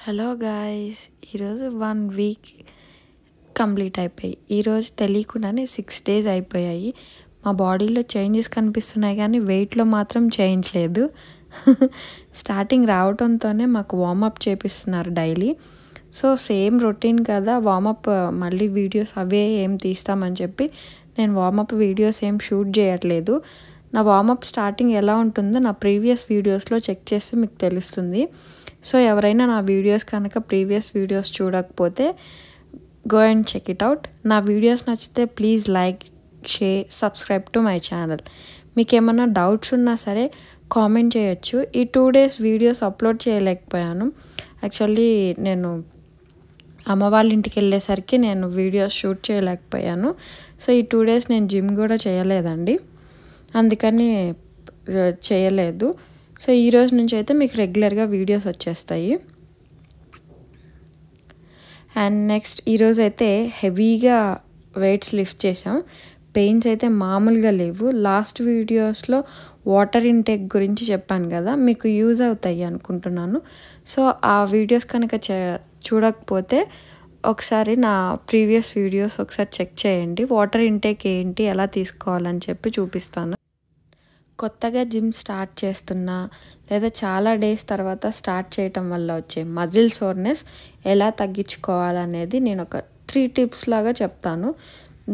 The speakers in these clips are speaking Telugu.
హలో గాయ్స్, ఈరోజు 1 వీక్ కంప్లీట్ అయిపోయి ఈరోజు తెలియకుండానే 6 డేస్ అయిపోయాయి. మా బాడీలో చేంజెస్ కనిపిస్తున్నాయి కానీ వెయిట్లో మాత్రం చేంజ్ లేదు. స్టార్టింగ్ రావడంతోనే మాకు వార్మప్ చేపిస్తున్నారు డైలీ. సో సేమ్ రొటీన్ కదా, వార్మప్ మళ్ళీ వీడియోస్ అవే ఏం తీస్తామని చెప్పి నేను వార్మప్ వీడియోస్ ఏం షూట్ చేయట్లేదు. నా వార్మప్ స్టార్టింగ్ ఎలా ఉంటుందో నా ప్రీవియస్ వీడియోస్లో చెక్ చేస్తే మీకు తెలుస్తుంది. సో ఎవరైనా నా వీడియోస్ కనుక ప్రీవియస్ వీడియోస్ చూడకపోతే go and check it out. నా వీడియోస్ నచ్చితే please like, share, subscribe to my channel. మీకు ఏమన్నా డౌట్స్ ఉన్నా సరే కామెంట్ చేయొచ్చు. ఈ 2 డేస్ వీడియోస్ అప్లోడ్ చేయలేకపోయాను. యాక్చువల్లీ నేను అమ్మ వాళ్ళ ఇంటికి వెళ్ళేసరికి నేను వీడియోస్ షూట్ చేయలేకపోయాను. సో ఈ 2 డేస్ నేను జిమ్ కూడా చేయలేదండి, అందుకని చేయలేదు. సో ఈరోజు నుంచి అయితే మీకు రెగ్యులర్గా వీడియోస్ వచ్చేస్తాయి. అండ్ నెక్స్ట్ ఈరోజు అయితే హెవీగా వెయిట్స్ లిఫ్ట్ చేసాం. పెయిన్స్ అయితే మామూలుగా లేవు. లాస్ట్ వీడియోస్లో వాటర్ ఇంటేక్ గురించి చెప్పాను కదా, మీకు యూజ్ అవుతాయి అనుకుంటున్నాను. సో ఆ వీడియోస్ కనుక చూడకపోతే ఒకసారి నా ప్రీవియస్ వీడియోస్ ఒకసారి చెక్ చేయండి. వాటర్ ఇంటేక్ ఏంటి, ఎలా తీసుకోవాలని చెప్పి చూపిస్తాను. కొత్తగా జిమ్ స్టార్ట్ చేస్తున్నా లేదా చాలా డేస్ తర్వాత స్టార్ట్ చేయటం వల్ల వచ్చే మజిల్ సోర్నెస్ ఎలా తగ్గించుకోవాలనేది నేను ఒక 3 టిప్స్ లాగా చెప్తాను.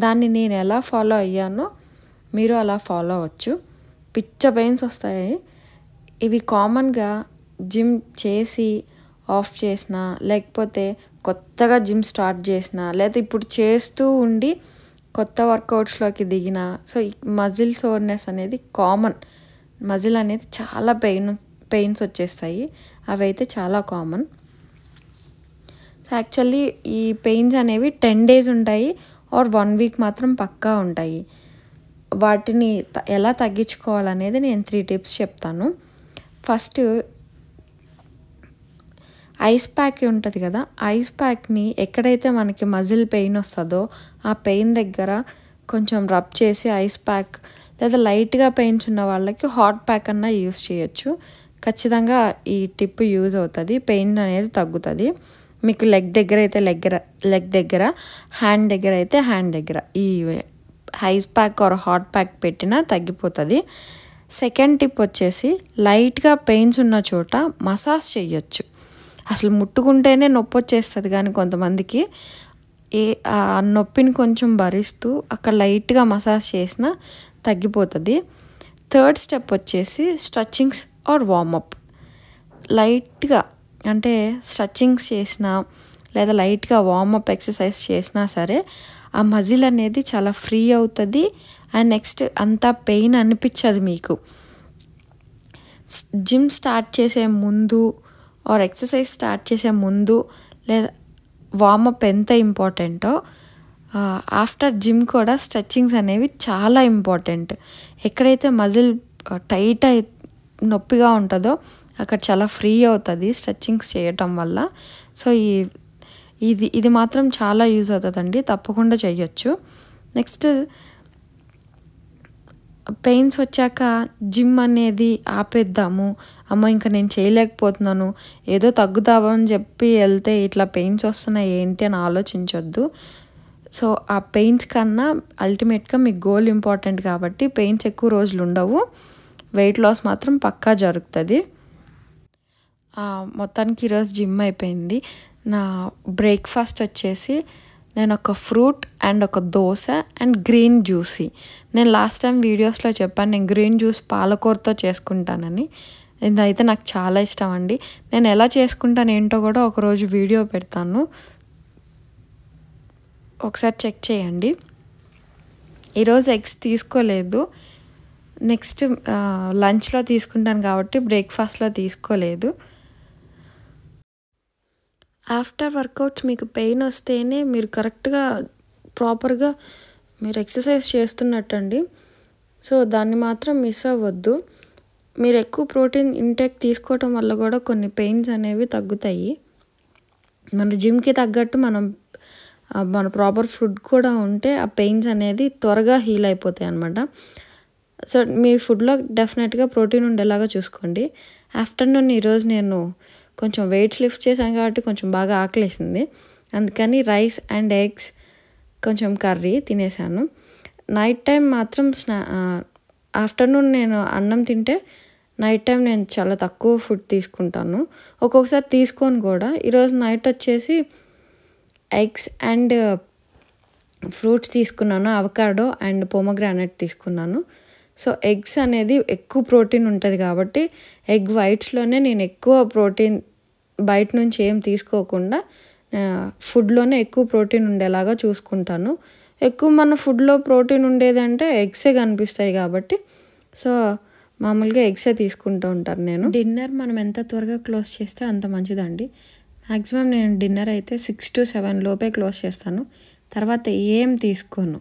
దాన్ని నేను ఎలా ఫాలో అయ్యానో మీరు అలా ఫాలో అవ్వచ్చు. పిచ్చ పెయిన్స్ వస్తాయి. ఇవి కామన్గా జిమ్ చేసి ఆఫ్ చేసిన, లేకపోతే కొత్తగా జిమ్ స్టార్ట్ చేసిన, లేదా ఇప్పుడు చేస్తూ ఉండి కొత్త వర్కౌట్స్లోకి దిగిన, సో మజిల్ సోర్నెస్ అనేది కామన్. మజిల్ అనేది చాలా పెయిన్స్ వచ్చేస్తాయి. అవి అయితే చాలా కామన్. సో యాక్చువల్లీ ఈ పెయిన్స్ అనేవి 10 డేస్ ఉంటాయి ఆర్ 1 వీక్ మాత్రం పక్కా ఉంటాయి. వాటిని ఎలా తగ్గించుకోవాలనేది నేను 3 టిప్స్ చెప్తాను. ఫస్ట్, ఐస్ ప్యాక్ ఉంటుంది కదా, ఐస్ ప్యాక్ని ఎక్కడైతే మనకి మజిల్ పెయిన్ వస్తుందో ఆ పెయిన్ దగ్గర కొంచెం రబ్ చేసి ఐస్ ప్యాక్, లేదా లైట్గా పెయిన్స్ ఉన్న వాళ్ళకి హాట్ ప్యాక్ అన్నా యూస్ చేయొచ్చు. ఖచ్చితంగా ఈ టిప్ యూజ్ అవుతుంది, పెయిన్ అనేది తగ్గుతుంది. మీకు లెగ్ దగ్గర అయితే లెగ్ దగ్గర, హ్యాండ్ దగ్గర అయితే హ్యాండ్ దగ్గర ఈ ice pack or hot pack పెట్టినా తగ్గిపోతుంది. సెకండ్ టిప్ వచ్చేసి లైట్గా పెయిన్స్ ఉన్న చోట మసాజ్ చేయొచ్చు. అసలు ముట్టుకుంటేనే నొప్పి వచ్చేస్తుంది, కానీ కొంతమందికి ఆ నొప్పిని కొంచెం భరిస్తూ అక్కడ లైట్గా మసాజ్ చేసినా తగ్గిపోతుంది. థర్డ్ స్టెప్ వచ్చేసి స్ట్రెచ్చింగ్స్ ఆర్ వార్మప్. లైట్గా అంటే స్ట్రెచ్చింగ్స్ చేసినా లేదా లైట్గా వార్మప్ ఎక్సర్సైజ్ చేసినా సరే ఆ మజిల్ అనేది చాలా ఫ్రీ అవుతుంది. అండ్ నెక్స్ట్ అంతా పెయిన్ అనిపించదు మీకు. జిమ్ స్టార్ట్ చేసే ముందు ఆర్ ఎక్సర్సైజ్ స్టార్ట్ చేసే ముందు లేదా వార్మప్ ఎంత ఇంపార్టెంటో ఆఫ్టర్ జిమ్ కూడా స్ట్రెచ్చింగ్స్ అనేవి చాలా ఇంపార్టెంట్. ఎక్కడైతే మజిల్ టైట్ నొప్పిగా ఉంటుందో అక్కడ చాలా ఫ్రీ అవుతుంది స్ట్రెచ్చింగ్స్ చేయటం వల్ల. సో ఇది మాత్రం చాలా యూజ్ అవుతుందండి, తప్పకుండా చేయొచ్చు. నెక్స్ట్, పెయిన్స్ వచ్చాక జిమ్ అనేది ఆపేద్దాము, అమ్మో ఇంకా నేను చేయలేకపోతున్నాను, ఏదో తగ్గుతామని చెప్పి వెళ్తే ఇట్లా పెయిన్స్ వస్తున్నాయి ఏంటి అని ఆలోచించొద్దు. సో ఆ పెయిన్స్ కన్నా అల్టిమేట్గా మీ గోల్ ఇంపార్టెంట్ కాబట్టి పెయిన్స్ ఎక్కువ రోజులు ఉండవు, వెయిట్ లాస్ మాత్రం పక్కా జరుగుతుంది. మొత్తానికి ఈరోజు జిమ్ అయిపోయింది. నా బ్రేక్ఫాస్ట్ వచ్చేసి నేను ఒక ఫ్రూట్ అండ్ ఒక దోశ అండ్ గ్రీన్ జ్యూసీ. నేను లాస్ట్ టైం వీడియోస్లో చెప్పాను నేను గ్రీన్ జ్యూస్ పాలకూరతో చేసుకుంటానని. ఇదైతే నాకు చాలా ఇష్టం అండి. నేను ఎలా చేసుకుంటాను ఏంటో కూడా ఒకరోజు వీడియో పెడతాను, ఒకసారి చెక్ చేయండి. ఈరోజు ఎగ్స్ తీసుకోలేదు, నెక్స్ట్ లంచ్లో తీసుకుంటాను కాబట్టి బ్రేక్ఫాస్ట్లో తీసుకోలేదు. ఆఫ్టర్ వర్కౌట్స్ మీకు పెయిన్ వస్తేనే మీరు కరెక్ట్గా ప్రాపర్గా మీరు ఎక్సర్సైజ్ చేస్తున్నట్టండి. సో దాన్ని మాత్రం మిస్ అవ్వద్దు. మీరు ఎక్కువ ప్రోటీన్ ఇంటేక్ తీసుకోవటం వల్ల కూడా కొన్ని పెయిన్స్ అనేవి తగ్గుతాయి. మన జిమ్కి తగ్గట్టు మన ప్రాపర్ ఫుడ్ కూడా ఉంటే ఆ పెయిన్స్ అనేది త్వరగా హీల్ అయిపోతాయి అన్నమాట. సో మీ ఫుడ్లో డెఫినెట్గా ప్రోటీన్ ఉండేలాగా చూసుకోండి. ఆఫ్టర్నూన్ ఈరోజు నేను కొంచెం వెయిట్స్ లిఫ్ట్ చేశాను కాబట్టి కొంచెం బాగా ఆకలేసింది. అందుకని రైస్ అండ్ ఎగ్స్ కొంచెం కర్రీ తినేసాను. నైట్ టైం మాత్రం ఆఫ్టర్నూన్ నేను అన్నం తింటే నైట్ టైం నేను చాలా తక్కువ ఫుడ్ తీసుకుంటాను. ఒక్కొక్కసారి తీసుకోను కూడా. ఈరోజు నైట్ వచ్చేసి ఎగ్స్ అండ్ ఫ్రూట్స్ తీసుకున్నాను. అవకాడో అండ్ పొమోగ్రానైట్ తీసుకున్నాను. సో ఎగ్స్ అనేది ఎక్కువ ప్రోటీన్ ఉంటుంది కాబట్టి ఎగ్ వైట్స్లోనే నేను ఎక్కువ ప్రోటీన్ బయట నుంచి ఏం తీసుకోకుండా ఫుడ్లోనే ఎక్కువ ప్రోటీన్ ఉండేలాగా చూసుకుంటాను. ఎక్కువ మన ఫుడ్లో ప్రోటీన్ ఉండేదంటే ఎగ్సే కనిపిస్తాయి కాబట్టి సో మామూలుగా ఎగ్సే తీసుకుంటూ ఉంటాను నేను. డిన్నర్ మనం ఎంత త్వరగా క్లోజ్ చేస్తే అంత మంచిదండి. మ్యాక్సిమం నేను డిన్నర్ అయితే 6 to 7 లోపే క్లోజ్ చేస్తాను. తర్వాత ఏం తీసుకోను.